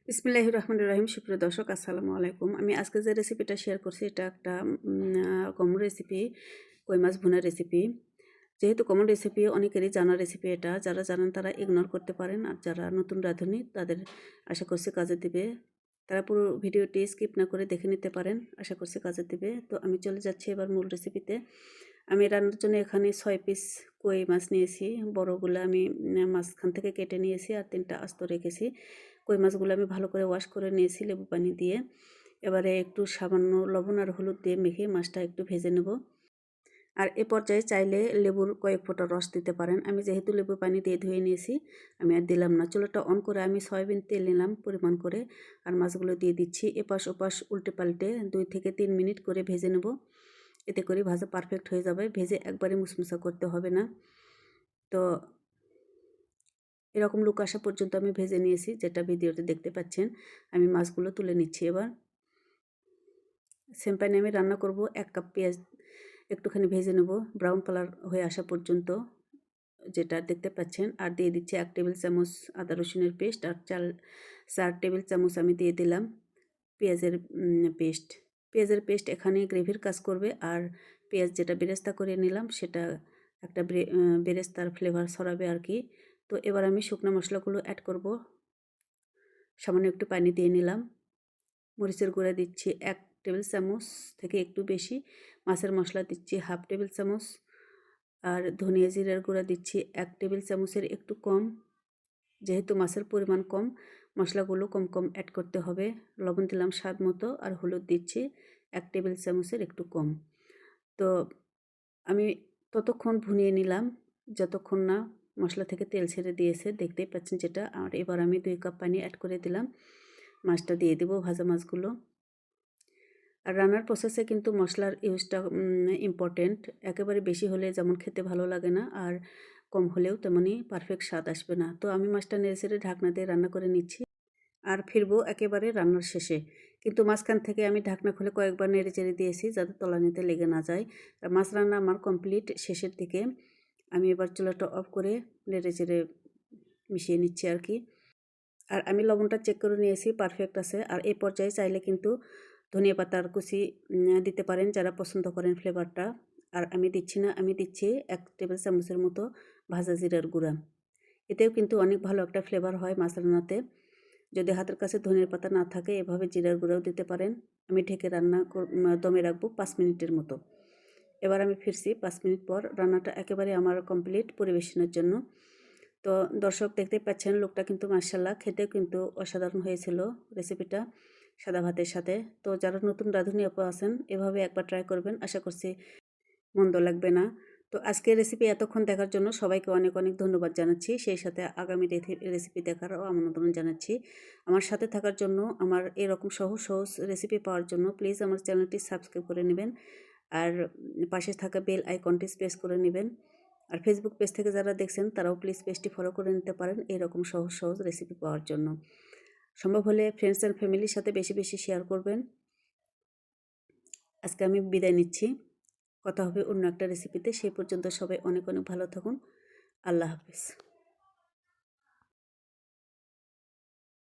বিসমিল্লাহির রহমানির রহিম। সুপ্রিয় দর্শক, আসসালামু আলাইকুম। আমি আজকে যে রেসিপিটা শেয়ার করছি এটা একটা কমন রেসিপি, কই মাছ ভুনার রেসিপি। যেহেতু কমন রেসিপি, অনেকেরই জানা রেসিপি এটা। যারা জানেন তারা ইগনোর করতে পারেন, আর যারা নতুন রাঁধুনি তাদের আশা করছি কাজে দিবে। তারা পুরো ভিডিওটি স্কিপ না করে দেখে নিতে পারেন, আশা করছি কাজে দিবে। তো আমি চলে যাচ্ছি এবার মূল রেসিপিতে। আমি রান্নার জন্য এখানে 6 পিস কই মাছ নিয়েছি। বড়গুলো আমি মাঝখান থেকে কেটে নিয়েছি, আর 3টা আস্ত রেখেছি। কই মাছগুলো আমি ভালো করে ওয়াশ করে নিয়েছি লেবু পানি দিয়ে। এবারে একটু সামান্য লবণ আর হলুদ দিয়ে মেখে মাছটা একটু ভেজে নেব। আর এ পর্যায়ে চাইলে লেবুর কয়েক ফোঁটা রস দিতে পারেন। আমি যেহেতু লেবু পানি দিয়ে ধুয়ে নিয়েছি, আমি আর দিলাম না। চুলাটা অন করে আমি সয়াবিন তেল নিলাম পরিমাণ করে, আর মাছগুলো দিয়ে দিচ্ছি। এপাশ ওপাশ উল্টে পাল্টে 2 থেকে 3 মিনিট করে ভেজে নেব। এতে করে ভাজা পারফেক্ট হয়ে যাবে। ভেজে একবারে মুসমুসা করতে হবে না। তো এরকম লুক আসা পর্যন্ত আমি ভেজে নিয়েছি, যেটা ভিডিওতে দেখতে পাচ্ছেন। আমি মাছগুলো তুলে নিচ্ছি এবার। সেম প্যানে আমি রান্না করব। 1 কাপ পেঁয়াজ একটুখানি ভেজে নেব ব্রাউন কালার হয়ে আসা পর্যন্ত, যেটা দেখতে পাচ্ছেন। আর দিয়ে দিচ্ছি 1 টেবিল চামচ আদা রসুনের পেস্ট, আর 4 টেবিল চামচ আমি দিয়ে দিলাম পেঁয়াজের পেস্ট। পেঁয়াজের পেস্ট এখানে গ্রেভির কাজ করবে, আর পেঁয়াজ যেটা বেরেস্তা করে নিলাম সেটা একটা বেরেস্তার ফ্লেভার ছড়াবে আর কি। তো এবার আমি শুকনো মশলাগুলো অ্যাড করব। সামান্য একটু পানি দিয়ে নিলাম। মরিচের গুঁড়া দিচ্ছি 1 টেবিল চামচ থেকে একটু বেশি। মাছের মশলা দিচ্ছি 1/2 টেবিল চামচ। আর ধনিয়া জিরার গুঁড়া দিচ্ছি 1 টেবিল চামচের একটু কম। যেহেতু মাছের পরিমাণ কম, মশলাগুলো কম কম অ্যাড করতে হবে। লবণ দিলাম স্বাদ মতো, আর হলুদ দিচ্ছি 1 টেবিল চামচের একটু কম। তো আমি ততক্ষণ ভুনিয়ে নিলাম যতক্ষণ না মশলা থেকে তেল ছেড়ে দিয়েছে, দেখতেই পাচ্ছেন যেটা। আর এবার আমি 2 কাপ পানি অ্যাড করে দিলাম। মাছটা দিয়ে দেবো, ভাজা মাছগুলো। আর রান্নার প্রসেসে কিন্তু মশলার ইউজটা ইম্পর্টেন্ট। একেবারে বেশি হলে যেমন খেতে ভালো লাগে না, আর কম হলেও তেমনই পারফেক্ট স্বাদ আসবে না। তো আমি মাছটা নেড়ে ঢাকনা দিয়ে রান্না করে নিচ্ছি, আর ফিরবো একেবারে রান্নার শেষে। কিন্তু মাঝখান থেকে আমি ঢাকনা খুলে কয়েকবার নেড়ে চেড়ে দিয়েছি যাতে তলানিতে লেগে না যায়। আর মাছ রান্না আমার কমপ্লিট শেষের দিকে। আমি এবার চুলাটা অফ করে নেড়ে চেড়ে মিশিয়ে নিচ্ছি আর কি। আর আমি লবণটা চেক করে নিয়েছি, পারফেক্ট আছে। আর এই পর্যায়ে চাইলে কিন্তু ধনিয়া পাতার কুচি দিতে পারেন যারা পছন্দ করেন ফ্লেভারটা। আর আমি দিচ্ছি না, আমি দিচ্ছি 1 টেবিল চামচের মতো ভাজা জিরার গুঁড়া। এতেও কিন্তু অনেক ভালো একটা ফ্লেভার হয় মাছ রান্নাতে। যদি হাতের কাছে ধনিয়ার পাতা না থাকে, এভাবে জিরার গুঁড়াও দিতে পারেন। আমি ঢেকে দমে রাখবো 5 মিনিটের মতো। এবার আমি ফিরছি 5 মিনিট পর। রান্নাটা একেবারে আমার কমপ্লিট পরিবেশনের জন্য। তো দর্শক, দেখতেই পাচ্ছেন লোকটা কিন্তু মাশাআল্লাহ, খেতেও কিন্তু অসাধারণ হয়েছিল রেসিপিটা সাদা ভাতের সাথে। তো যারা নতুন রাঁধুনি আপু আছেন, এভাবে একবার ট্রাই করবেন, আশা করছি মন্দ লাগবে না। তো আজকের রেসিপি এতক্ষণ দেখার জন্য সবাইকে অনেক অনেক ধন্যবাদ জানাচ্ছি। সেই সাথে আগামী রেসিপি দেখারও আমন্ত্রণ জানাচ্ছি। আমার সাথে থাকার জন্য, আমার এরকম সহজ সহজ রেসিপি পাওয়ার জন্য প্লিজ আমার চ্যানেলটি সাবস্ক্রাইব করে নেবেন, আর পাশে থাকা বেল আইকনটি প্রেস করে নেবেন। আর ফেসবুক পেজ থেকে যারা দেখছেন তারাও প্লিজ পেজটি ফলো করে নিতে পারেন এরকম সহজ সহজ রেসিপি পাওয়ার জন্য। সম্ভব হলে ফ্রেন্ডস অ্যান্ড ফ্যামিলির সাথে বেশি বেশি শেয়ার করবেন। আজকে আমি বিদায় নিচ্ছি। কথা হবে অন্য একটা রেসিপিতে। সেই পর্যন্ত সবাই অনেক অনেক ভালো থাকুন। আল্লাহ হাফেজ।